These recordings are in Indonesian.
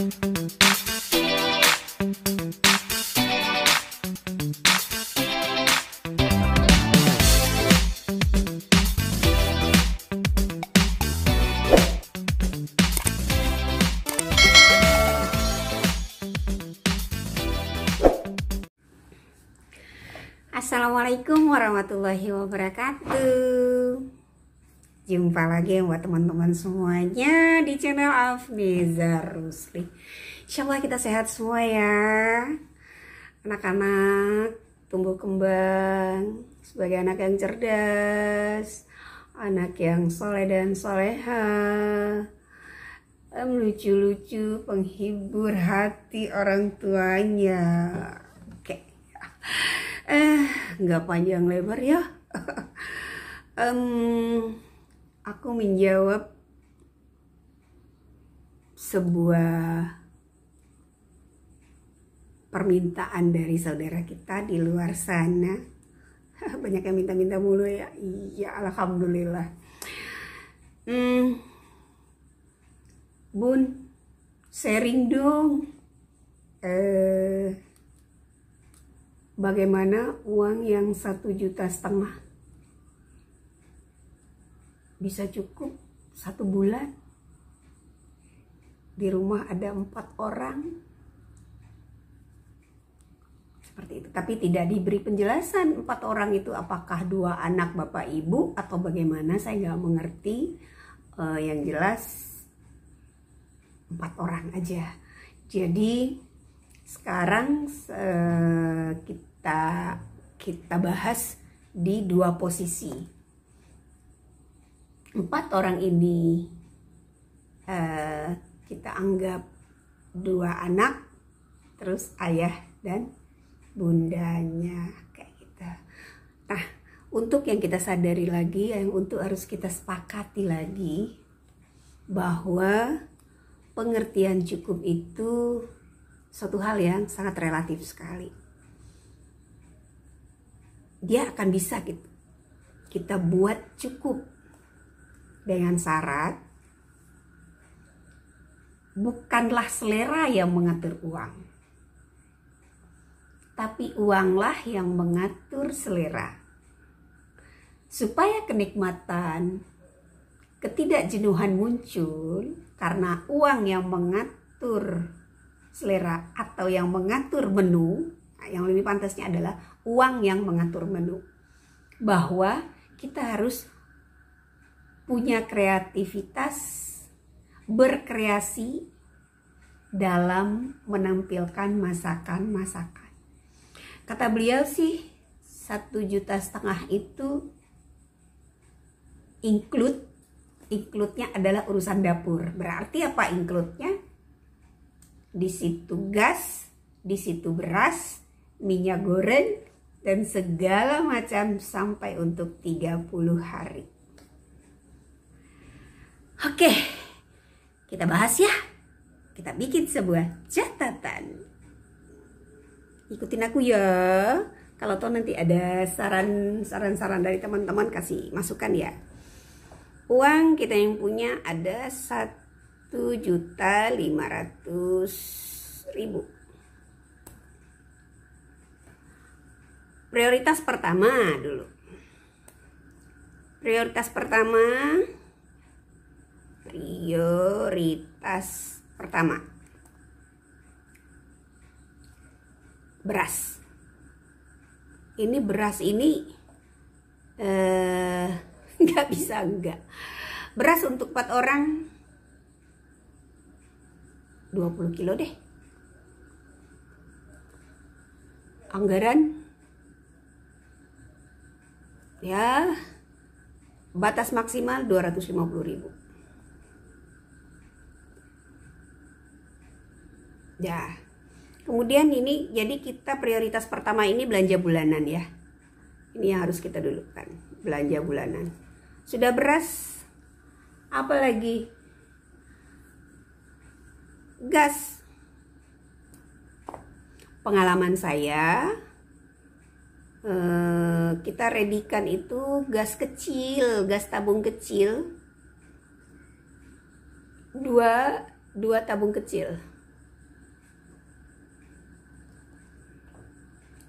Assalamualaikum warahmatullahi wabarakatuh. Jumpa lagi buat teman-teman semuanya di channel Afniza Rusli. Insyaallah kita sehat semua ya. Anak-anak tumbuh kembang sebagai anak yang cerdas, anak yang soleh dan soleha, lucu-lucu, penghibur hati orang tuanya. Oke. Nggak panjang lebar ya. Aku menjawab sebuah permintaan dari saudara kita di luar sana. Banyak yang minta-minta mulu ya. Iya, alhamdulillah. Bun, sharing dong. Bagaimana uang yang 1,5 juta bisa cukup 1 bulan? Di rumah ada 4 orang. Seperti itu. Tapi tidak diberi penjelasan 4 orang itu apakah 2 anak bapak ibu atau bagaimana, saya nggak mengerti. Yang jelas 4 orang aja. Jadi sekarang kita bahas di 2 posisi. 4 orang ini kita anggap 2 anak, terus ayah dan bundanya kayak gitu. Nah, untuk yang kita sadari lagi, yang untuk harus kita sepakati lagi, bahwa pengertian cukup itu suatu hal yang sangat relatif sekali. Dia akan bisa kita buat cukup dengan syarat bukanlah selera yang mengatur uang, tapi uanglah yang mengatur selera. Supaya kenikmatan, ketidakjenuhan muncul karena uang yang mengatur selera atau yang mengatur menu. Yang lebih pantasnya adalah uang yang mengatur menu. Bahwa kita harus punya kreativitas, berkreasi dalam menampilkan masakan-masakan. Kata beliau sih 1,5 juta itu include-nya adalah urusan dapur. Berarti apa include-nya? Di situ gas, di situ beras, minyak goreng, dan segala macam sampai untuk 30 hari. Oke, kita bahas ya. Kita bikin sebuah catatan. Ikutin aku ya. Kalau toh nanti ada saran-saran dari teman-teman, kasih masukan ya. Uang kita yang punya ada 1.500.000. Prioritas pertama dulu. Prioritas pertama. Beras. Ini beras ini nggak bisa enggak. Beras untuk 4 orang 20 kilo deh. Anggaran ya batas maksimal 250.000. Ya. Kemudian ini jadi kita prioritas pertama ini belanja bulanan ya. Ini yang harus kita dulukan, belanja bulanan. Sudah beras, apalagi gas. Pengalaman saya, kita redikan itu gas kecil, gas tabung kecil, dua tabung kecil.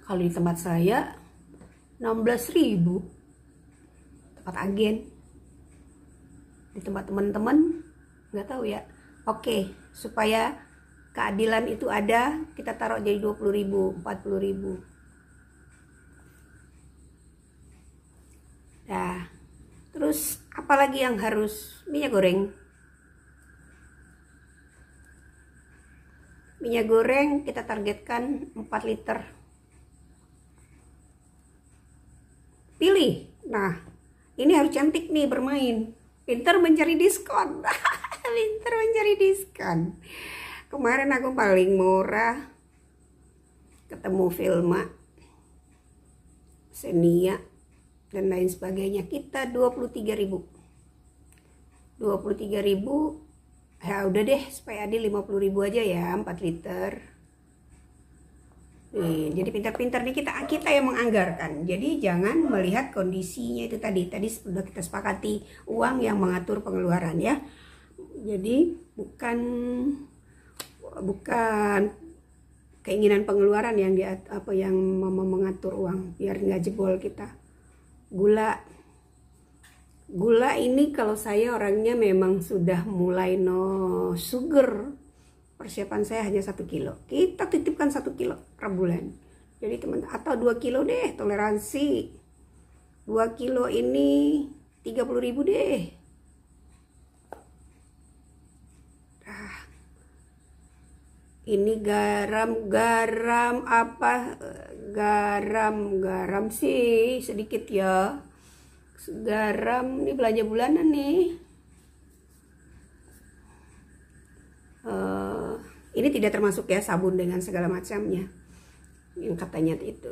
Kalau di tempat saya 16.000 tempat agen. Di tempat teman-teman nggak tahu ya. Oke, supaya keadilan itu ada, kita taruh jadi 20.000, 40.000. Nah, terus apalagi yang harus? Minyak goreng. Minyak goreng kita targetkan 4 liter. Pilih. Nah, ini harus cantik nih bermain. Pintar mencari diskon. Pintar mencari diskon. Kemarin aku paling murah ketemu Vilma, Xenia dan lain sebagainya. Kita 23.000. 23.000. Ya udah deh, supaya adil 50.000 aja ya, 4 liter. Nih, jadi pintar-pintar nih kita yang menganggarkan. Jadi jangan melihat kondisinya itu tadi sudah kita sepakati, uang yang mengatur pengeluaran ya. Jadi bukan keinginan pengeluaran yang yang mengatur uang biar nggak jebol kita. Gula ini kalau saya orangnya memang sudah mulai no sugar. Persiapan saya hanya 1 kilo. Kita titipkan 1 kilo per bulan. Jadi teman, atau 2 kilo deh toleransi. 2 kilo ini 30.000 deh. Nah, ini garam apa? Garam sih sedikit ya. Garam ini belanja bulanan nih. Ini tidak termasuk ya sabun dengan segala macamnya yang katanya itu.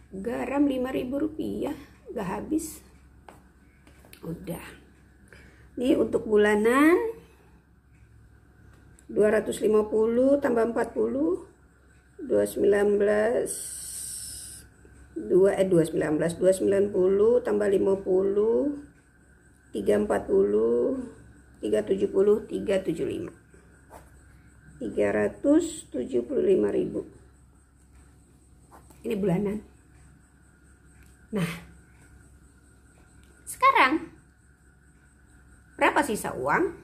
Garam 5.000 rupiah gak habis. Udah. Ini untuk bulanan 250 tambah 40 290 tambah 50 340 370 375 375.000. Ini bulanan. Nah, sekarang berapa sisa uang?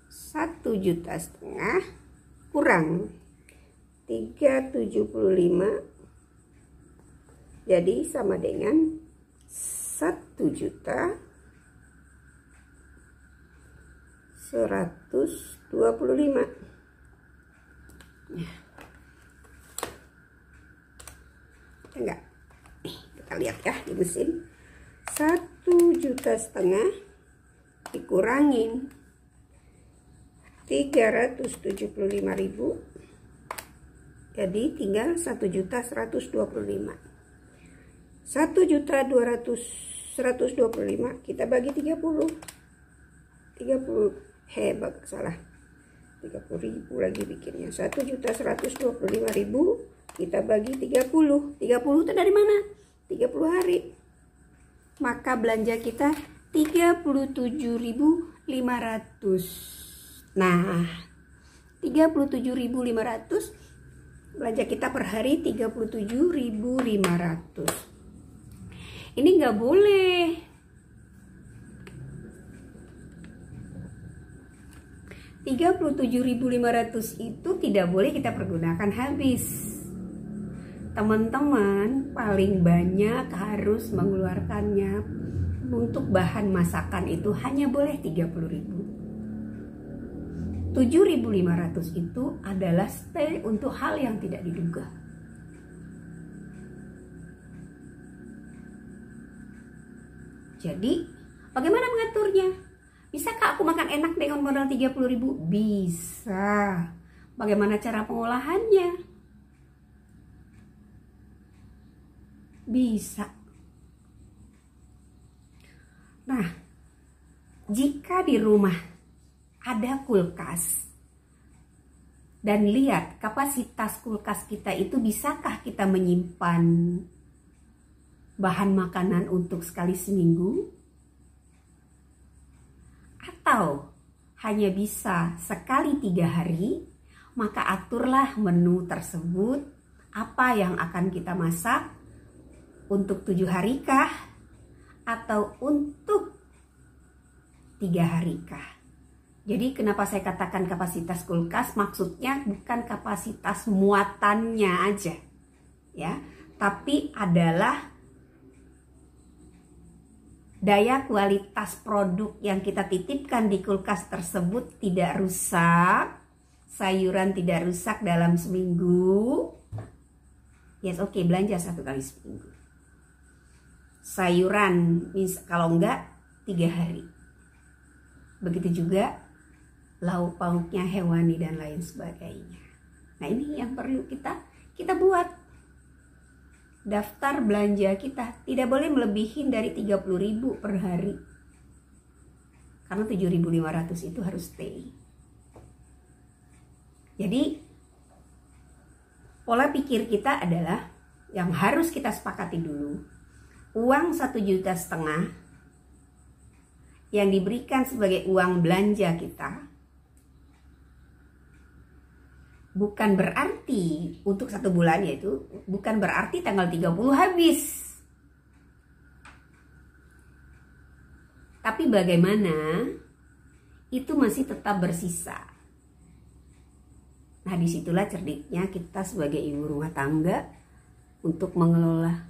1,5 juta kurang 375, jadi sama dengan 1.125.000. Enggak, kita lihat ya di mesin. 1,5 juta dikurangin 375.000, jadi tinggal 1.125.000. 1.125.000 kita bagi 30 hebat, salah, 30.000 lagi bikinnya. 1.125.000 kita bagi 30 itu dari mana? 30 hari. Maka belanja kita 37.500. Nah, 37.500 belanja kita per hari 37.500. Ini nggak boleh. 37.500 itu tidak boleh kita pergunakan habis. Teman-teman paling banyak harus mengeluarkannya untuk bahan masakan itu hanya boleh 30.000. 7.500 itu adalah stay untuk hal yang tidak diduga. Jadi bagaimana mengaturnya? Bisakah aku makan enak dengan modal 30.000? Bisa. Bagaimana cara pengolahannya? Bisa. Nah, jika di rumah ada kulkas dan lihat kapasitas kulkas kita itu, bisakah kita menyimpan bahan makanan untuk sekali seminggu? Atau hanya bisa sekali 3 hari? Maka aturlah menu tersebut Apa yang akan kita masak? Untuk 7 hari kah? Atau untuk 3 hari kah? Jadi kenapa saya katakan kapasitas kulkas? Maksudnya bukan kapasitas muatannya aja, ya, tapi adalah daya kualitas produk yang kita titipkan di kulkas tersebut tidak rusak, sayuran tidak rusak dalam seminggu. Yes, oke, belanja 1 kali seminggu. Sayuran, kalau enggak 3 hari. Begitu juga lauk pauknya hewani dan lain sebagainya. Nah, ini yang perlu kita buat. Daftar belanja kita tidak boleh melebihin dari 30.000 per hari. Karena 7.500 itu harus stay. Jadi pola pikir kita adalah yang harus kita sepakati dulu. Uang 1,5 juta yang diberikan sebagai uang belanja kita bukan berarti untuk 1 bulan, yaitu bukan berarti tanggal 30 habis. Tapi bagaimana itu masih tetap bersisa. Nah, disitulah cerdiknya kita sebagai ibu rumah tangga untuk mengelola.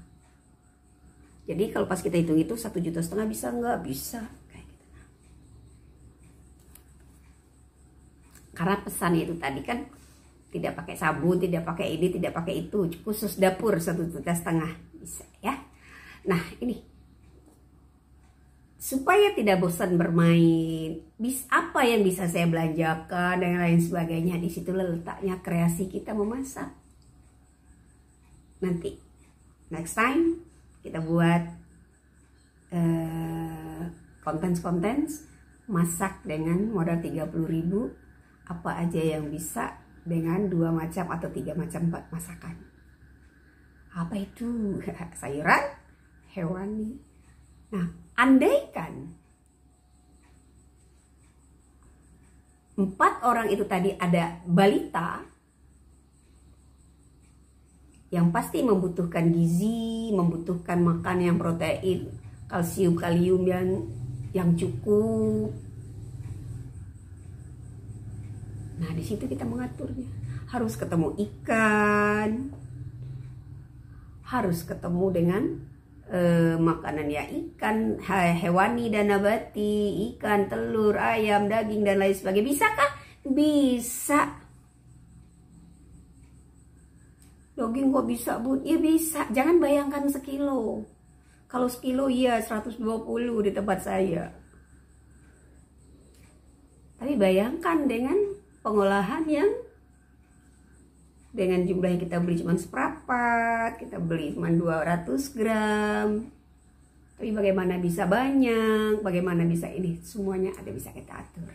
Jadi kalau pas kita hitung itu 1,5 juta bisa nggak? Bisa. Kayak gitu. Karena pesannya itu tadi kan tidak pakai sabun, tidak pakai ini, tidak pakai itu, khusus dapur 1,5 juta bisa, ya. Nah, ini supaya tidak bosan bermain, apa yang bisa saya belanjakan dan lain sebagainya. Disitulah letaknya kreasi kita memasak. Nanti next time kita buat konten masak dengan modal 30.000, apa aja yang bisa dengan 2 macam atau 3 macam masakan. Apa itu? Sayuran, hewani. Nah, andaikan 4 orang itu tadi ada balita yang pasti membutuhkan gizi, membutuhkan makan yang protein, kalsium, kalium yang cukup. Nah, di situ kita mengaturnya. Harus ketemu ikan, harus ketemu dengan makanan ya ikan, hewani dan nabati, ikan, telur, ayam, daging dan lain sebagainya. Bisakah? Bisa. Daging kok bisa, Bun? Ya bisa. Jangan bayangkan sekilo. Kalau sekilo ya 120 di tempat saya. Tapi bayangkan dengan pengolahan yang dengan jumlah yang kita beli cuma seperempat, kita beli cuma 200 gram. Tapi bagaimana bisa banyak, bagaimana bisa ini, semuanya ada bisa kita atur.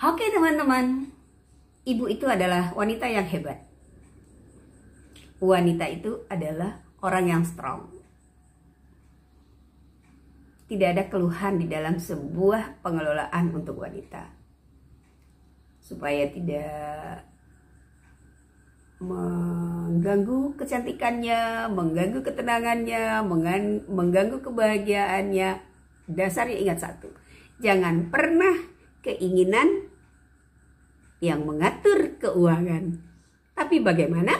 Oke teman-teman, ibu itu adalah wanita yang hebat. Wanita itu adalah orang yang strong. Tidak ada keluhan di dalam sebuah pengelolaan untuk wanita. Supaya tidak mengganggu kecantikannya, mengganggu ketenangannya, mengganggu kebahagiaannya. Dasarnya ingat satu, jangan pernah keinginan yang mengatur keuangan. Tapi bagaimana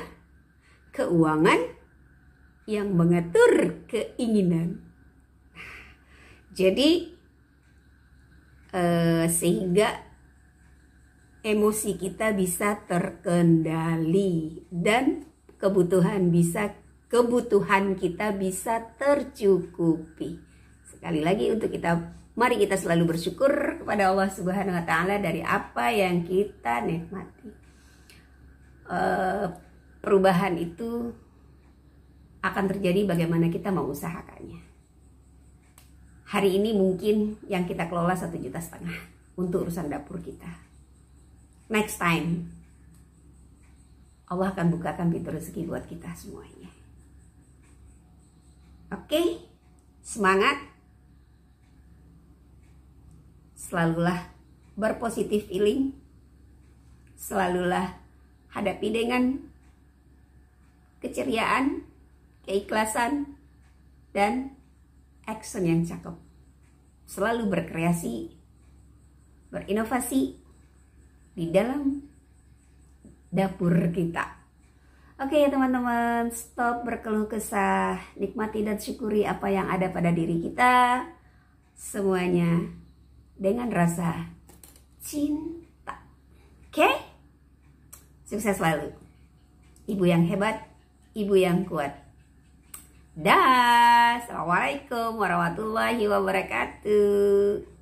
keuangan yang mengatur keinginan. Jadi sehingga emosi kita bisa terkendali dan kebutuhan kita bisa tercukupi. Sekali lagi mari kita selalu bersyukur kepada Allah Subhanahu wa taala dari apa yang kita nikmati. Perubahan itu akan terjadi bagaimana kita mengusahakannya. Hari ini mungkin yang kita kelola 1,5 juta untuk urusan dapur kita. Next time Allah akan bukakan pintu rezeki buat kita semuanya. Oke, semangat. Selalulah berpositif feeling. Selalulah hadapi dengan keceriaan, keikhlasan, dan action yang cakep. Selalu berkreasi, berinovasi di dalam dapur kita. Oke ya teman-teman, stop berkeluh kesah, nikmati dan syukuri apa yang ada pada diri kita. Semuanya dengan rasa cinta. Oke? Sukses selalu. Ibu yang hebat, ibu yang kuat. Dah, assalamualaikum warahmatullahi wabarakatuh.